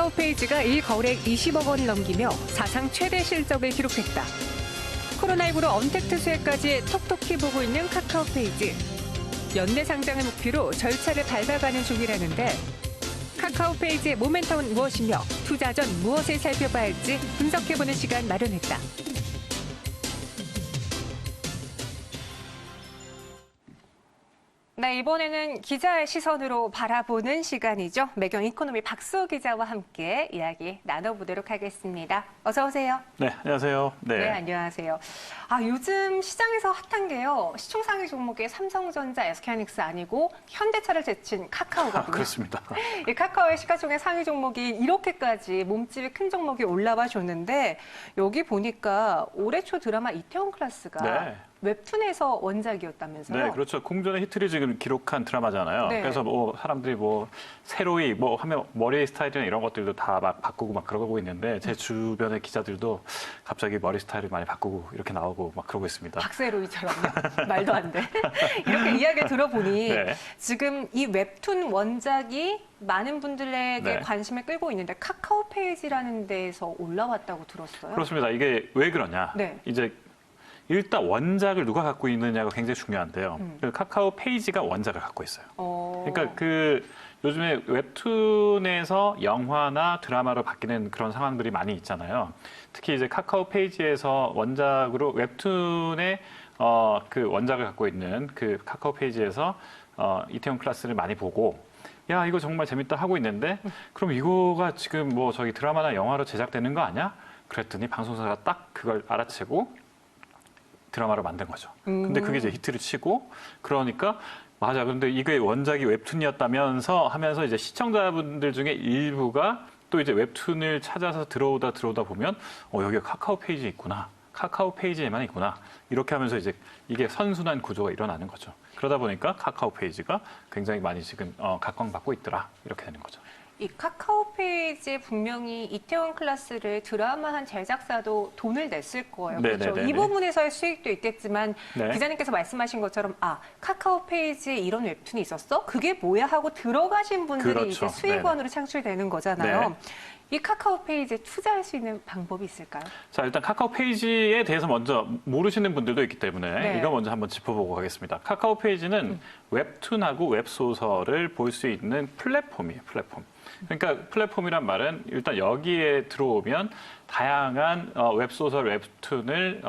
카카오페이지가 일거래액 20억 원을 넘기며 사상 최대 실적을 기록했다. 코로나19로 언택트 수혜까지 톡톡히 보고 있는 카카오페이지. 연내 상장을 목표로 절차를 밟아가는 중이라는데 카카오페이지의 모멘텀은 무엇이며 투자 전 무엇을 살펴봐야 할지 분석해보는 시간 마련했다. 네, 이번에는 기자의 시선으로 바라보는 시간이죠. 매경 이코노미 박수호 기자와 함께 이야기 나눠보도록 하겠습니다. 어서 오세요. 네, 안녕하세요. 네, 안녕하세요. 요즘 시장에서 핫한 게요. 시총 상위 종목의 삼성전자, SK하이닉스 아니고 현대차를 제친 카카오거든요. 그렇습니다. 이 카카오의 시가총액 상위 종목이 이렇게까지 몸집이 큰 종목이 올라와 줬는데 여기 보니까 올해 초 드라마 이태원 클라스가 웹툰에서 원작이었다면서요? 네, 그렇죠. 공전의 히트를 지금 기록한 드라마잖아요. 네. 그래서 사람들이 새로이 하면 머리 스타일이나 이런 것들도 다 막 바꾸고 막 그러고 있는데 제 주변의 기자들도 갑자기 머리 스타일을 많이 바꾸고 이렇게 나오고 막 그러고 있습니다. 박세로이처럼요? 말도 안 돼. 이렇게 이야기 들어보니 네. 지금 이 웹툰 원작이 많은 분들에게 관심을 끌고 있는데 카카오페이지라는 데에서 올라왔다고 들었어요. 그렇습니다. 이게 왜 그러냐? 이제 일단 원작을 누가 갖고 있느냐가 굉장히 중요한데요. 카카오 페이지가 원작을 갖고 있어요. 그러니까 요즘에 웹툰에서 영화나 드라마로 바뀌는 그런 상황들이 많이 있잖아요. 특히 이제 카카오 페이지에서 원작으로 웹툰의 그 원작을 갖고 있는 그 카카오 페이지에서 이태원 클라스를 많이 보고 야, 이거 정말 재밌다 하고 있는데 그럼 이거가 지금 저기 드라마나 영화로 제작되는 거 아니야? 그랬더니 방송사가 딱 그걸 알아채고 드라마로 만든 거죠. 근데 그게 이제 히트를 치고 그러니까 맞아. 근데 이게 원작이 웹툰이었다면서 하면서 이제 시청자분들 중에 일부가 또 이제 웹툰을 찾아서 들어오다 보면 여기가 카카오 페이지에 있구나. 카카오 페이지에만 있구나. 이렇게 하면서 이제 이게 선순환 구조가 일어나는 거죠. 그러다 보니까 카카오 페이지가 굉장히 많이 지금 각광받고 있더라. 이렇게 되는 거죠. 이 카카오페이지에 분명히 이태원 클라스를 드라마한 제작사도 돈을 냈을 거예요. 그렇죠? 이 부분에서의 수익도 있겠지만 기자님께서 말씀하신 것처럼 카카오페이지에 이런 웹툰이 있었어? 그게 뭐야? 하고 들어가신 분들이 이제 수익원으로 창출되는 거잖아요. 이 카카오페이지에 투자할 수 있는 방법이 있을까요? 자, 일단 카카오페이지에 대해서 먼저 모르시는 분들도 있기 때문에 이거 먼저 한번 짚어보고 가겠습니다. 카카오페이지는 웹툰하고 웹소설을 볼 수 있는 플랫폼이에요, 플랫폼. 그러니까 플랫폼이란 말은 일단 여기에 들어오면 다양한 웹소설, 웹툰을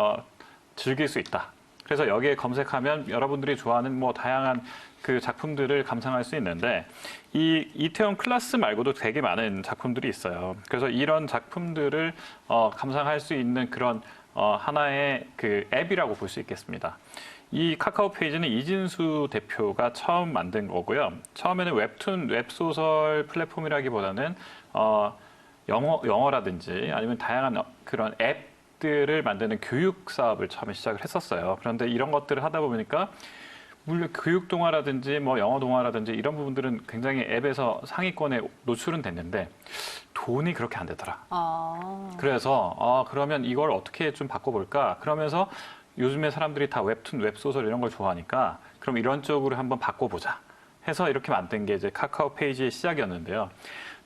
즐길 수 있다. 그래서 여기에 검색하면 여러분들이 좋아하는 다양한 그 작품들을 감상할 수 있는데 이 이태원 클라스 말고도 되게 많은 작품들이 있어요. 그래서 이런 작품들을 감상할 수 있는 그런 하나의 그 앱이라고 볼 수 있겠습니다. 이 카카오 페이지는 이진수 대표가 처음 만든 거고요. 처음에는 웹툰, 웹소설 플랫폼이라기보다는 영어라든지 아니면 다양한 그런 앱들을 만드는 교육 사업을 처음에 시작을 했었어요. 그런데 이런 것들을 하다 보니까 물론 교육 동화라든지 영어 동화라든지 이런 부분들은 굉장히 앱에서 상위권에 노출은 됐는데 돈이 그렇게 안 되더라. 그래서 그러면 이걸 어떻게 좀 바꿔볼까? 그러면서 요즘에 사람들이 다 웹툰, 웹소설 이런 걸 좋아하니까 그럼 이런 쪽으로 한번 바꿔보자 해서 이렇게 만든 게 이제 카카오 페이지의 시작이었는데요.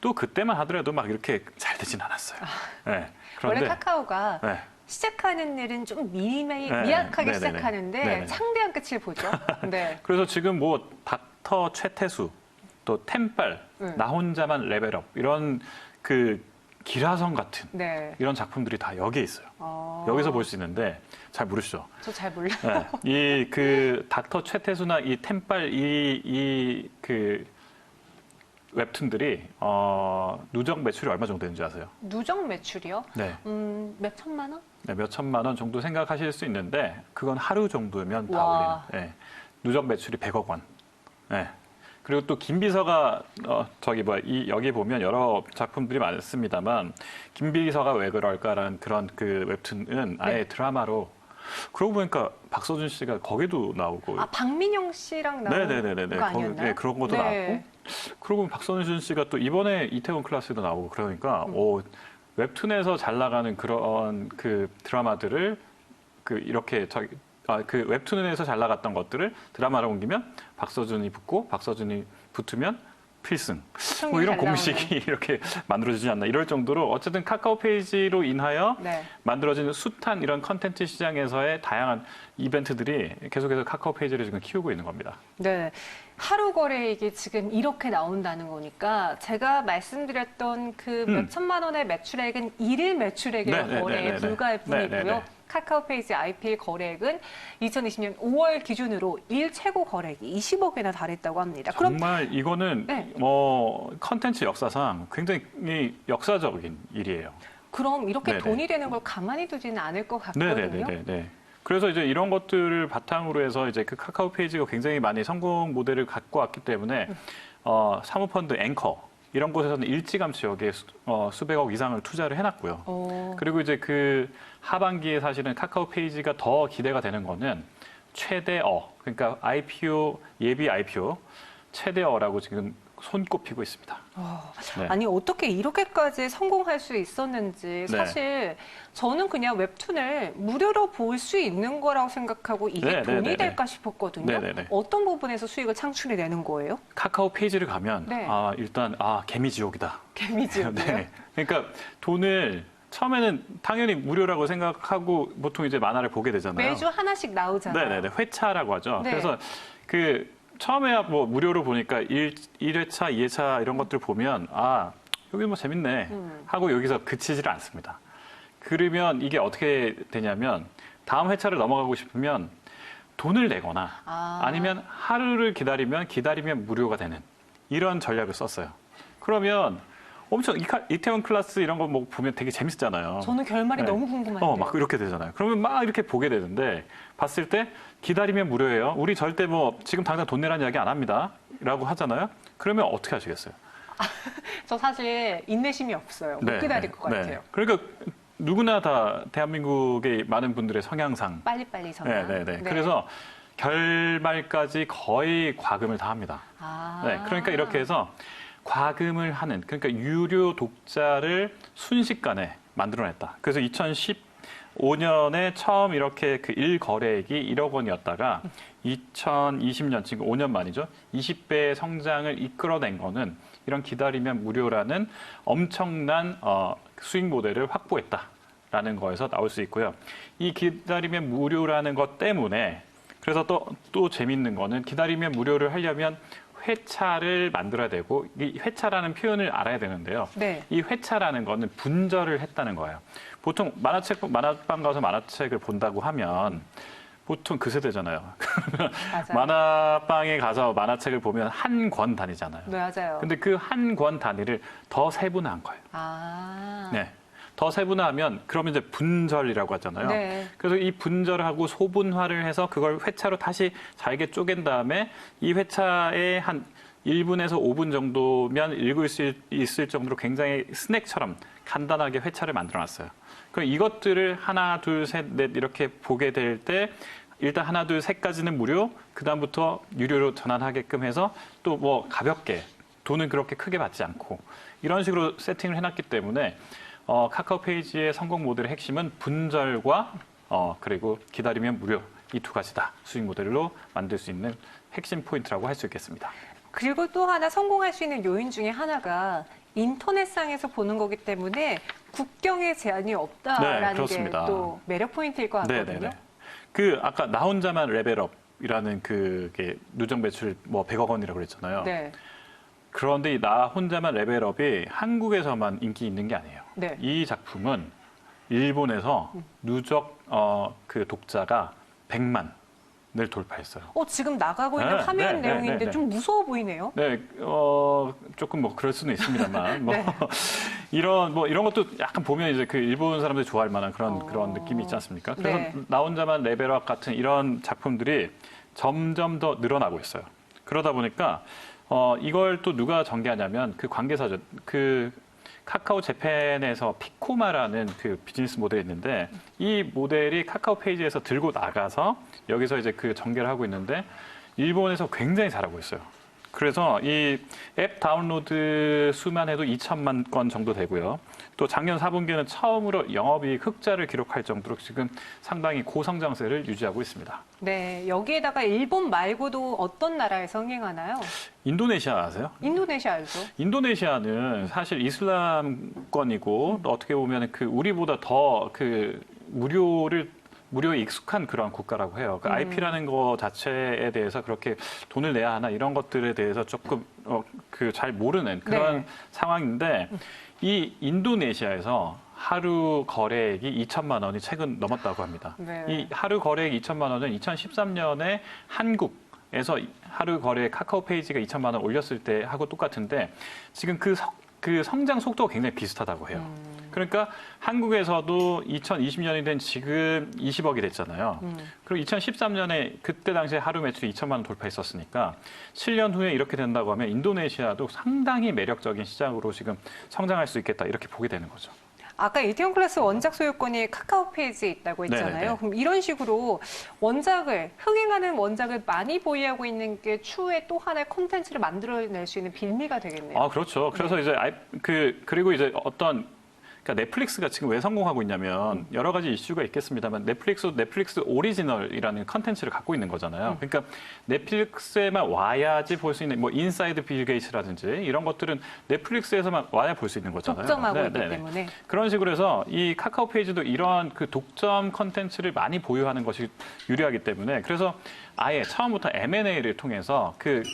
또 그때만 하더라도 막 이렇게 잘 되진 않았어요. 그런데 원래 카카오가 시작하는 일은 좀 미약하게 시작하는데 창대한 끝을 보죠. 그래서 지금 닥터 최태수, 또 템빨, 나 혼자만 레벨업 이런 그 기라성 같은 이런 작품들이 다 여기에 있어요. 여기서 볼 수 있는데 잘 모르시죠? 저 잘 몰라요. 이 그 닥터 최태수나 이 템빨 그 웹툰들이 누적 매출이 얼마 정도 되는지 아세요? 누적 매출이요? 네. 몇 천만 원? 네, 몇 천만 원 정도 생각하실 수 있는데 그건 하루 정도면 다 올리는. 누적 매출이 100억 원. 그리고 또 김비서가 여기 보면 여러 작품들이 많습니다만 김비서가 왜 그럴까라는 그런 그 웹툰은 아예 드라마로. 그러고 보니까 박서준 씨가 거기도 나오고. 박민영 씨랑 나온 거 아니었나요? 그런 것도 나왔고. 그러고 보면 박서준 씨가 또 이번에 이태원 클라스도 나오고 그러니까 웹툰에서 잘 나가는 그런 그 드라마들을 이렇게 그 웹툰에서 잘 나갔던 것들을 드라마로 옮기면 박서준이 붙고 박서준이 붙으면 필승. 뭐 이런 공식이 이렇게 만들어지지 않나 이럴 정도로 어쨌든 카카오 페이지로 인하여 네. 만들어지는 숱한 이런 컨텐츠 시장에서의 다양한 이벤트들이 계속해서 카카오 페이지를 지금 키우고 있는 겁니다. 네. 하루 거래액이 지금 이렇게 나온다는 거니까 제가 말씀드렸던 그 몇천만 원의 매출액은 일일 매출액의 거래에 불과할 뿐이고요. 카카오 페이지 IPL 거래액은 2020년 5월 기준으로 일 최고 거래액이 20억 원이나 달했다고 합니다. 정말 이거는 뭐 컨텐츠 역사상 굉장히 역사적인 일이에요. 그럼 이렇게 돈이 되는 걸 가만히 두지는 않을 것 같거든요. 네. 그래서 이제 이런 것들을 바탕으로 해서 이제 그 카카오 페이지가 굉장히 많이 성공 모델을 갖고 왔기 때문에 사모펀드 앵커 이런 곳에서는 일찌감치 여기에 수백억 이상을 투자를 해놨고요. 그리고 이제 그 하반기에 사실은 카카오 페이지가 더 기대가 되는 거는 최대어, 그러니까 IPO, 예비 IPO 최대어라고 지금 손꼽히고 있습니다. 네. 아니 어떻게 이렇게까지 성공할 수 있었는지 사실 저는 그냥 웹툰을 무료로 볼 수 있는 거라고 생각하고 이게 돈이 될까 싶었거든요. 어떤 부분에서 수익을 창출해내는 거예요? 카카오 페이지를 가면 일단 개미지옥이다. 개미지옥이요? 그러니까 돈을 처음에는 당연히 무료라고 생각하고 보통 이제 만화를 보게 되잖아요. 매주 하나씩 나오잖아요. 회차라고 하죠. 그래서 처음에야 뭐 무료로 보니까 1회차, 2회차 이런 것들 보면 여기 뭐 재밌네 하고 여기서 그치지를 않습니다. 그러면 이게 어떻게 되냐면 다음 회차를 넘어가고 싶으면 돈을 내거나 아니면 하루를 기다리면 무료가 되는 이런 전략을 썼어요. 그러면 엄청 이태원 클래스 이런 거 뭐 보면 되게 재밌잖아요. 저는 결말이 너무 궁금한데. 막 이렇게 되잖아요. 그러면 막 이렇게 보게 되는데 봤을 때 기다리면 무료예요. 우리 절대 뭐 지금 당장 돈 내라는 이야기 안 합니다. 라고 하잖아요. 그러면 어떻게 하시겠어요? 저 사실 인내심이 없어요. 못 기다릴 것 같아요. 그러니까 누구나 다 대한민국의 많은 분들의 성향상 빨리빨리 성향. 그래서 결말까지 거의 과금을 다 합니다. 그러니까 이렇게 해서 과금을 하는, 그러니까 유료 독자를 순식간에 만들어냈다. 그래서 2015년에 처음 이렇게 그 일거래액이 1억 원이었다가 2020년, 지금 5년 만이죠. 20배의 성장을 이끌어낸 거는 이런 기다리면 무료라는 엄청난 수익 모델을 확보했다라는 거에서 나올 수 있고요. 이 기다리면 무료라는 것 때문에 그래서 또 재밌는 거는 기다리면 무료를 하려면 회차를 만들어야 되고 이 회차라는 표현을 알아야 되는데요. 이 회차라는 거는 분절을 했다는 거예요. 보통 만화방 가서 만화책을 본다고 하면 보통 그 세대잖아요. 만화방에 가서 만화책을 보면 한 권 단위잖아요. 네, 맞아요. 근데 그 한 권 단위를 더 세분화한 거예요. 더 세분화하면 그러면 이제 분절이라고 하잖아요. 그래서 이 분절하고 소분화를 해서 그걸 회차로 다시 잘게 쪼갠 다음에 이 회차에 한 1분에서 5분 정도면 읽을 수 있을 정도로 굉장히 스낵처럼 간단하게 회차를 만들어놨어요. 그럼 이것들을 하나, 둘, 셋, 넷 이렇게 보게 될 때 일단 하나, 둘, 셋까지는 무료, 그다음부터 유료로 전환하게끔 해서 또 뭐 가볍게 돈은 그렇게 크게 받지 않고 이런 식으로 세팅을 해놨기 때문에 카카오 페이지의 성공 모델의 핵심은 분절과 그리고 기다리면 무료 이 두 가지다. 수익 모델로 만들 수 있는 핵심 포인트라고 할 수 있겠습니다. 그리고 또 하나 성공할 수 있는 요인 중에 하나가 인터넷상에서 보는 거기 때문에 국경에 제한이 없다라는 게 또 매력 포인트일 것 같거든요. 그 아까 나 혼자만 레벨업이라는 그게 누적 매출 뭐 100억 원이라고 그랬잖아요. 그런데 이 나 혼자만 레벨업이 한국에서만 인기 있는 게 아니에요. 이 작품은 일본에서 누적 그 독자가 100만을 돌파했어요. 지금 나가고 있는 화면 내용인데 좀 무서워 보이네요. 조금 뭐 그럴 수는 있습니다만 이런 것도 약간 보면 이제 그 일본 사람들이 좋아할 만한 그런 느낌이 있지 않습니까? 그래서 나 혼자만 레벨업 같은 이런 작품들이 점점 더 늘어나고 있어요. 그러다 보니까 이걸 또 누가 전개하냐면 그 관계사죠. 그 카카오 재팬에서 피코마라는 그 비즈니스 모델이 있는데 이 모델이 카카오 페이지에서 들고 나가서 여기서 이제 그 전개를 하고 있는데 일본에서 굉장히 잘하고 있어요. 그래서 이 앱 다운로드 수만 해도 2천만 건 정도 되고요. 또 작년 4분기는 처음으로 영업이익 흑자를 기록할 정도로 지금 상당히 고성장세를 유지하고 있습니다. 네, 여기에다가 일본 말고도 어떤 나라에서 흥행하나요? 인도네시아 아세요? 인도네시아 알죠? 인도네시아는 사실 이슬람권이고 또 어떻게 보면 그 우리보다 더 그 무료에 익숙한 그런 국가라고 해요. 그 IP라는 거 자체에 대해서 그렇게 돈을 내야 하나 이런 것들에 대해서 조금 그 잘 모르는 그런 네. 상황인데 이 인도네시아에서 하루 거래액이 2천만 원이 최근 넘었다고 합니다. 네. 이 하루 거래액 2천만 원은 2013년에 한국에서 하루 거래 카카오 페이지가 2천만 원 올렸을 때 하고 똑같은데 지금 그 성장 속도가 굉장히 비슷하다고 해요. 그러니까 한국에서도 2020년이 된 지금 20억이 됐잖아요. 그리고 2013년에 그때 당시에 하루 매출이 2천만 원 돌파했었으니까 7년 후에 이렇게 된다고 하면 인도네시아도 상당히 매력적인 시장으로 지금 성장할 수 있겠다 이렇게 보게 되는 거죠. 아까 이태원 클래스 원작 소유권이 카카오 페이지에 있다고 했잖아요. 네네네. 그럼 이런 식으로 흥행하는 원작을 많이 보유하고 있는 게 추후에 또 하나의 콘텐츠를 만들어낼 수 있는 빌미가 되겠네요. 아, 그렇죠. 그래서 이제 그리고 이제 그러니까 넷플릭스가 지금 왜 성공하고 있냐면 여러 가지 이슈가 있겠습니다만 넷플릭스 오리지널이라는 컨텐츠를 갖고 있는 거잖아요. 그러니까 넷플릭스에만 와야지 볼 수 있는 뭐 인사이드 빌 게이츠라든지 이런 것들은 넷플릭스에서만 와야 볼 수 있는 거잖아요. 독점하고 있기 때문에. 그런 식으로 해서 이 카카오 페이지도 이런 그 독점 컨텐츠를 많이 보유하는 것이 유리하기 때문에 그래서 아예 처음부터 M&A를 통해서 그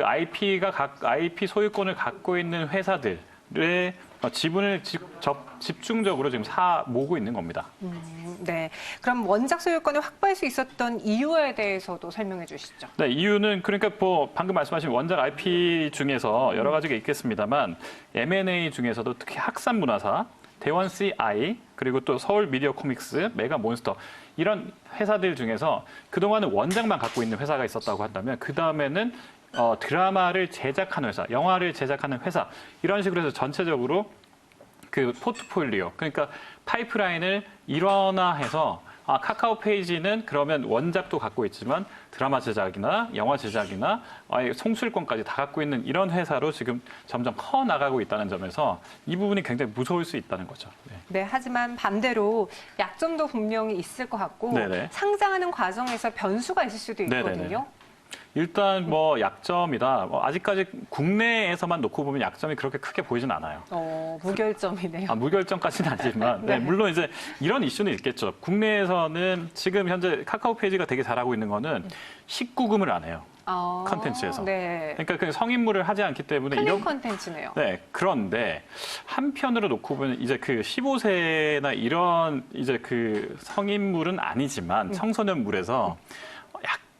IP 소유권을 갖고 있는 회사들의 지분을 집중적으로 지금 모으고 있는 겁니다. 네. 그럼 원작 소유권을 확보할 수 있었던 이유에 대해서도 설명해 주시죠. 네, 이유는 그러니까 뭐 방금 말씀하신 원작 IP 중에서 여러 가지가 있겠습니다만 M&A 중에서도 특히 학산 문화사, 대원 CI 그리고 또 서울 미디어 코믹스, 메가 몬스터 이런 회사들 중에서 그동안은 원작만 갖고 있는 회사가 있었다고 한다면 그 다음에는 드라마를 제작하는 회사, 영화를 제작하는 회사 이런 식으로 해서 전체적으로 그 포트폴리오 그러니까 파이프라인을 일원화해서 카카오 페이지는 그러면 원작도 갖고 있지만 드라마 제작이나 영화 제작이나 아예 송출권까지 다 갖고 있는 이런 회사로 지금 점점 커 나가고 있다는 점에서 이 부분이 굉장히 무서울 수 있다는 거죠. 네. 네, 하지만 반대로 약점도 분명히 있을 것 같고 네네. 상장하는 과정에서 변수가 있을 수도 있거든요. 네네네. 일단 뭐 약점이다. 아직까지 국내에서만 놓고 보면 약점이 그렇게 크게 보이진 않아요. 무결점이네요. 무결점까지는 아니지만 네. 물론 이제 이런 이슈는 있겠죠. 국내에서는 지금 현재 카카오 페이지가 되게 잘하고 있는 거는 19금을 안 해요. 컨텐츠에서. 네. 그러니까 그 성인물을 하지 않기 때문에 클린 컨텐츠네요. 네. 그런데 한편으로 놓고 보면 이제 그 15세나 이런 이제 그 성인물은 아니지만 청소년물에서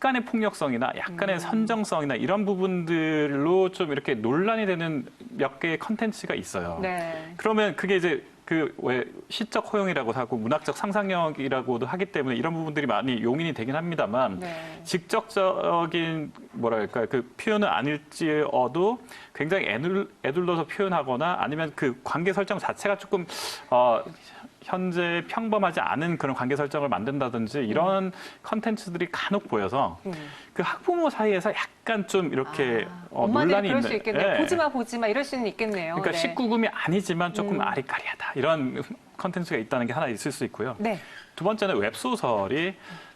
약간의 폭력성이나 약간의 선정성이나 이런 부분들로 좀 이렇게 논란이 되는 몇 개의 컨텐츠가 있어요. 네. 그러면 그게 이제 그 왜 시적 허용이라고 하고 문학적 상상력이라고도 하기 때문에 이런 부분들이 많이 용인이 되긴 합니다만 네. 직접적인 뭐랄까 그 표현은 아닐지어도 굉장히 애둘러서 표현하거나 아니면 그 관계 설정 자체가 조금 현재 평범하지 않은 그런 관계 설정을 만든다든지 이런 컨텐츠들이 간혹 보여서 그 학부모 사이에서 약간 좀 이렇게 논란이 그럴 있는. 수 있겠네요. 네. 보지 마 이럴 수는 있겠네요. 그러니까 네. 19금이 아니지만 조금 아리까리하다 이런 컨텐츠가 있다는 게 하나 있을 수 있고요. 네. 두 번째는 웹소설이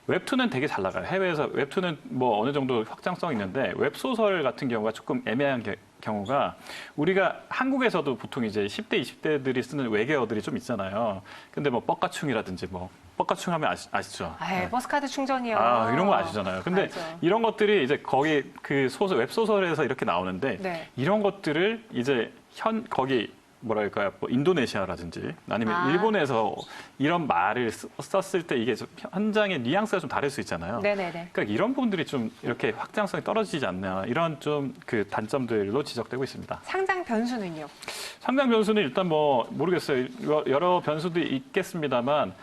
웹툰은 되게 잘 나가요. 해외에서 웹툰은 뭐 어느 정도 확장성이 있는데 웹소설 같은 경우가 조금 애매한 경우가 우리가 한국에서도 보통 이제 10대, 20대들이 쓰는 외계어들이 좀 있잖아요. 근데 뭐 뻑가충이라든지 뭐 뻑가충 하면 아시죠? 네. 버스카드 충전이요. 이런 거 아시잖아요. 근데 알죠. 이런 것들이 이제 거기 그 웹소설에서 이렇게 나오는데 네. 이런 것들을 이제 거기 뭐랄까요, 뭐 인도네시아라든지 아니면 일본에서 이런 말을 썼을 때 이게 좀 현장의 뉘앙스가 좀 다를 수 있잖아요. 네네네. 그러니까 이런 부분들이 좀 이렇게 확장성이 떨어지지 않나 이런 좀 그 단점들로 지적되고 있습니다. 상장 변수는요? 상장 변수는 일단 뭐 모르겠어요. 여러 변수도 있겠습니다만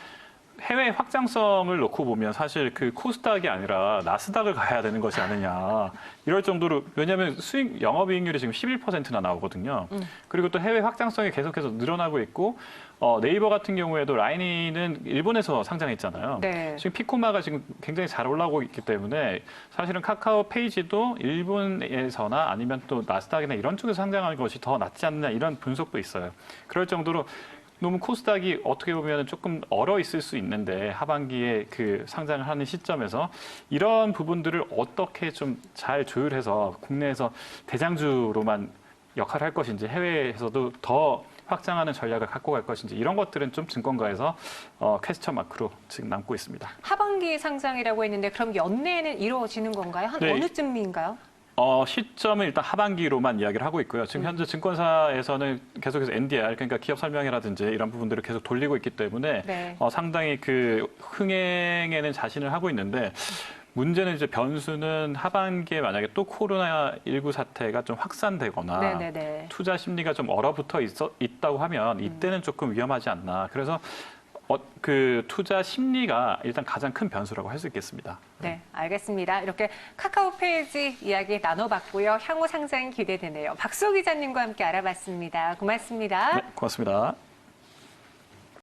해외 확장성을 놓고 보면 사실 그 코스닥이 아니라 나스닥을 가야 되는 것이 아니냐. 이럴 정도로, 왜냐하면 영업이익률이 지금 11%나 나오거든요. 그리고 또 해외 확장성이 계속해서 늘어나고 있고, 네이버 같은 경우에도 라인이는 일본에서 상장했잖아요. 네. 지금 피코마가 지금 굉장히 잘 올라오고 있기 때문에 사실은 카카오 페이지도 일본에서나 아니면 또 나스닥이나 이런 쪽에서 상장하는 것이 더 낫지 않느냐 이런 분석도 있어요. 그럴 정도로 너무 코스닥이 어떻게 보면 조금 얼어 있을 수 있는데 하반기에 그 상장을 하는 시점에서 이런 부분들을 어떻게 좀 잘 조율해서 국내에서 대장주로만 역할을 할 것인지 해외에서도 더 확장하는 전략을 갖고 갈 것인지 이런 것들은 좀 증권가에서 퀘스천 마크로 지금 남고 있습니다. 하반기 상장이라고 했는데 그럼 연내에는 이루어지는 건가요? 한 네. 어느쯤인가요? 시점은 일단 하반기로만 이야기를 하고 있고요. 지금 현재 증권사에서는 계속해서 NDR, 그러니까 기업 설명회라든지 이런 부분들을 계속 돌리고 있기 때문에 네. 상당히 그 흥행에는 자신을 하고 있는데 문제는 이제 변수는 하반기에 만약에 또 코로나19 사태가 좀 확산되거나 네네네. 투자 심리가 좀 얼어붙어 있다고 하면 이때는 조금 위험하지 않나. 그래서 그 투자 심리가 일단 가장 큰 변수라고 할 수 있겠습니다. 네, 알겠습니다. 이렇게 카카오 페이지 이야기 나눠봤고요. 향후 상장 기대되네요. 박수호 기자님과 함께 알아봤습니다. 고맙습니다. 네, 고맙습니다.